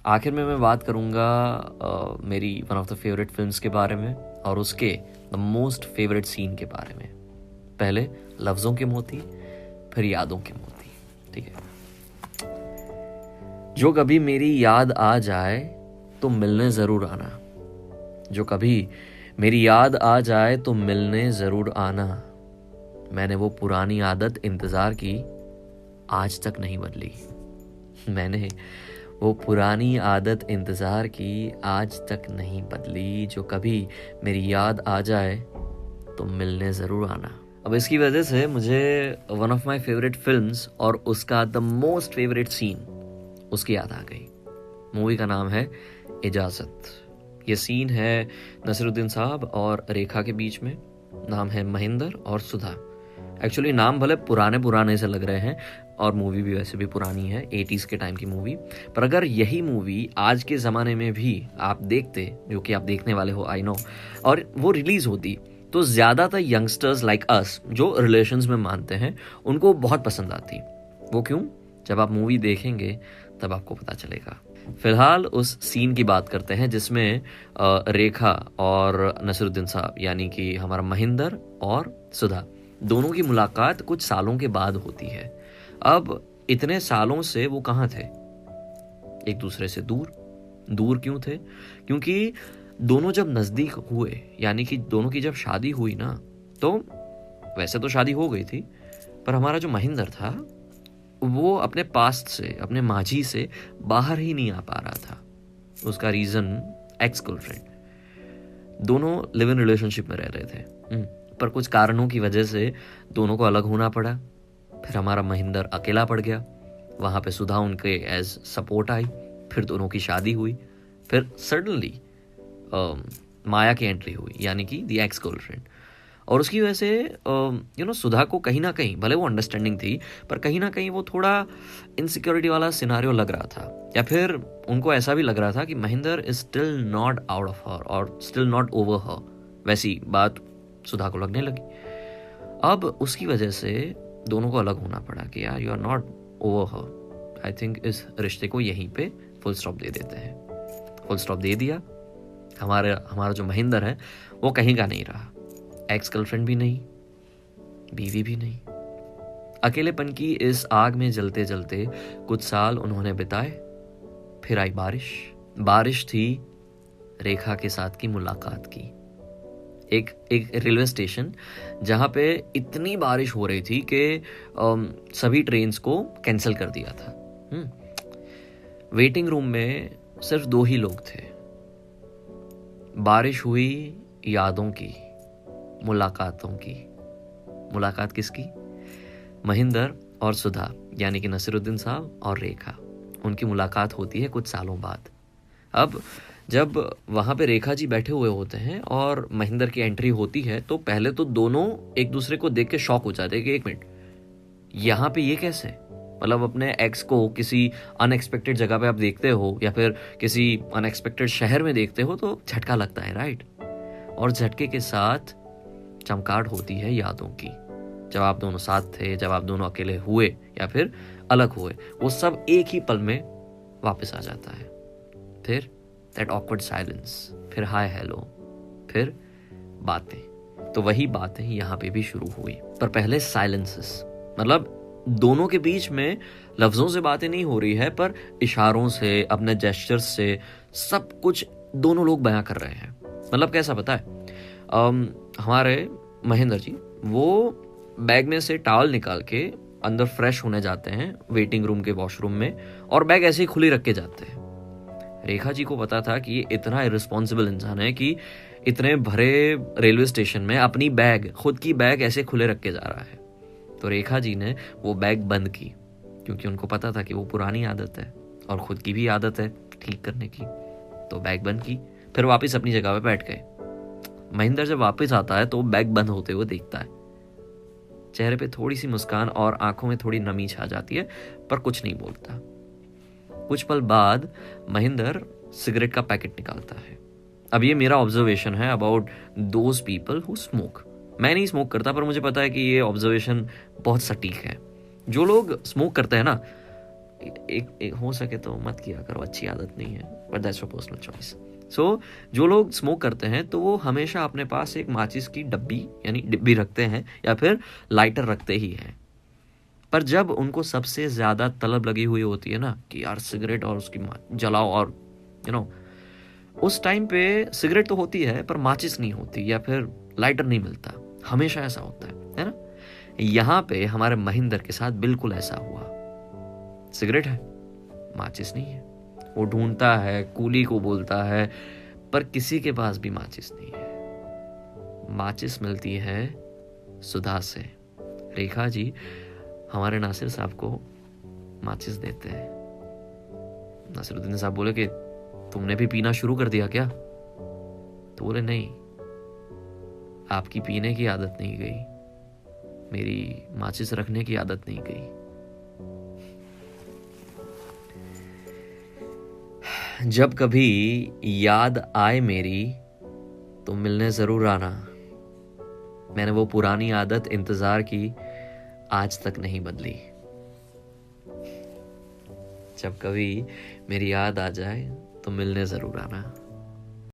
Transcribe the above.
आखिर में मैं बात करूँगा मेरी one of the favourite films के बारे में और उसके द मोस्ट फेवरेट सीन के बारे में। पहले लफ्ज़ों के मोती, फिर यादों के मोती। ठीक है। जो कभी मेरी याद आ जाए तो मिलने ज़रूर आना। जो कभी मेरी याद आ जाए तो मिलने ज़रूर आना। मैंने वो पुरानी आदत इंतज़ार की, आज तक नहीं बदली। मैंने वो पुरानी आदत इंतज़ार की, आज तक नहीं बदली। जो कभी मेरी याद आ जाए तो मिलने ज़रूर आना। अब इसकी वजह से मुझे one of my favourite films और उसका द मोस्ट फेवरेट सीन उसकी याद आ गई। मूवी का नाम है इजाज़त। ये सीन है नसीरुद्दीन साहब और रेखा के बीच में। नाम है महेंद्र और सुधा। एक्चुअली नाम भले पुराने से लग रहे हैं और मूवी भी वैसे भी पुरानी है, 80s के टाइम की मूवी। पर अगर यही मूवी आज के ज़माने में भी आप देखते, जो कि आप देखने वाले हो आई नो, और वो रिलीज़ होती तो ज़्यादातर यंगस्टर्स लाइक अस जो रिलेशंस में मानते हैं उनको बहुत पसंद आती। वो क्यों? जब आप मूवी देखेंगे तब आपको पता चलेगा। फिलहाल उस सीन की बात करते हैं जिसमें रेखा और नसीरुद्दीन साहब यानी कि हमारा महेंद्र और सुधा दोनों की मुलाकात कुछ सालों के बाद होती है। अब इतने सालों से वो कहाँ थे? एक दूसरे से दूर क्यों थे? क्योंकि दोनों जब नज़दीक हुए, यानी कि दोनों की जब शादी हुई ना, तो वैसे तो शादी हो गई थी, पर हमारा जो महेंद्र था वो अपने पास्ट से, अपने मांझी से बाहर ही नहीं आ पा रहा था। उसका रीज़न एक्स गर्लफ्रेंड। दोनों लिव इन रिलेशनशिप में रह रहे थे, पर कुछ कारणों की वजह से दोनों को अलग होना पड़ा। फिर हमारा महेंद्र अकेला पड़ गया। वहाँ पे सुधा उनके एज सपोर्ट आई। फिर दोनों की शादी हुई। फिर सडनली माया की एंट्री हुई, यानी कि द एक्स गर्लफ्रेंड। और उसकी वजह से सुधा को कहीं ना कहीं, भले वो अंडरस्टैंडिंग थी, पर कहीं ना कहीं वो थोड़ा इनसिक्योरिटी वाला सिनारियो लग रहा था। या फिर उनको ऐसा भी लग रहा था कि Mahendra is still not out of her और स्टिल नॉट ओवर हर। वैसी बात सुधा को लगने लगी। अब उसकी वजह से दोनों को अलग होना पड़ा कि यार you are not over her. I think इस रिश्ते को यहीं पे फुल स्टॉप दे देते हैं। फुल स्टॉप दे दिया। हमारा जो महेंद्र है वो कहीं का नहीं रहा। एक्स गर्लफ्रेंड भी नहीं, बीवी भी नहीं। अकेलेपन की इस आग में जलते जलते कुछ साल उन्होंने बिताए। फिर आई बारिश थी रेखा के साथ की मुलाकात की। एक रेलवे स्टेशन जहाँ पे इतनी बारिश हो रही थी कि सभी ट्रेन्स को कैंसिल कर दिया था। वेटिंग रूम में सिर्फ 2 ही लोग थे। बारिश हुई यादों की, मुलाकातों की। मुलाकात किसकी? महेंद्र और सुधा, यानी कि नसीरुद्दीन साहब और रेखा। उनकी मुलाकात होती है कुछ सालों बाद। अब जब वहाँ पे रेखा जी बैठे हुए होते हैं और महेंद्र की एंट्री होती है तो पहले तो दोनों एक दूसरे को देख के शॉक हो जाते हैं कि 1 मिनट, यहाँ पे ये कैसे? मतलब अपने एक्स को किसी अनएक्सपेक्टेड जगह पे आप देखते हो या फिर किसी अनएक्सपेक्टेड शहर में देखते हो तो झटका लगता है, राइट? और झटके के साथ चमकाहट होती है यादों की। जब आप दोनों साथ थे, जब आप दोनों अकेले हुए या फिर अलग हुए, वो सब एक ही पल में वापस आ जाता है। फिर दैट ऑकवर्ड साइलेंस, फिर हाय हेलो, फिर बातें। तो वही बातें यहाँ पे भी शुरू हुई। पर पहले साइलेंसेस, मतलब दोनों के बीच में लफ्जों से बातें नहीं हो रही है, पर इशारों से, अपने जेस्चर्स से सब कुछ दोनों लोग बयां कर रहे हैं। मतलब कैसा पता है? हमारे महेंद्र जी वो बैग में से टॉवल निकाल के अंदर फ्रेश होने जाते हैं वेटिंग रूम के वॉशरूम में, और बैग ऐसे ही खुली रख के जाते हैं। रेखा जी को पता था कि ये इतना इररिस्पॉन्सिबल इंसान है कि इतने भरे रेलवे स्टेशन में अपनी बैग, खुद की बैग ऐसे खुले रख के जा रहा है। तो रेखा जी ने वो बैग बंद की, क्योंकि उनको पता था कि वो पुरानी आदत है और खुद की भी आदत है ठीक करने की। तो बैग बंद की, फिर वापस अपनी जगह पे बैठ गए। महेंद्र जब वापस आता है तो बैग बंद होते हुए देखता है। चेहरे पे थोड़ी सी मुस्कान और आंखों में थोड़ी नमी छा जाती है, पर कुछ नहीं बोलता। कुछ पल बाद महेंद्र सिगरेट का पैकेट निकालता है। अब ये मेरा ऑब्जर्वेशन है about those people who smoke. मैं नहीं स्मोक करता, पर मुझे पता है कि ये ऑब्जर्वेशन बहुत सटीक है। जो लोग स्मोक करते हैं ना, एक हो सके तो मत किया करो, अच्छी आदत नहीं है, but that's your personal choice. So जो लोग स्मोक करते हैं तो वो हमेशा अपने पास एक माचिस की डब्बी यानी डिब्बी रखते हैं या फिर लाइटर रखते ही हैं। पर जब उनको सबसे ज़्यादा तलब लगी हुई होती है ना कि यार सिगरेट और उसकी जलाओ और उस टाइम पे सिगरेट तो होती है पर माचिस नहीं होती या फिर लाइटर नहीं मिलता, हमेशा ऐसा होता है ना। यहाँ पे हमारे महेंद्र के साथ बिल्कुल ऐसा हुआ। सिगरेट है, माचिस नहीं है। वो ढूंढता है, कूली को बोलता है, पर किसी के पास भी माचिस नहीं है। माचिस मिलती है सुधा से। रेखा जी हमारे नासिर साहब को माचिस देते हैं। नासिरुद्दीन साहब बोले कि तुमने भी पीना शुरू कर दिया क्या? तो बोले नहीं, आपकी पीने की आदत नहीं गई, मेरी माचिस रखने की आदत नहीं गई। जब कभी याद आए मेरी तो मिलने जरूर आना। मैंने वो पुरानी आदत इंतजार की, आज तक नहीं बदली। जब कभी मेरी याद आ जाए तो मिलने जरूर आना।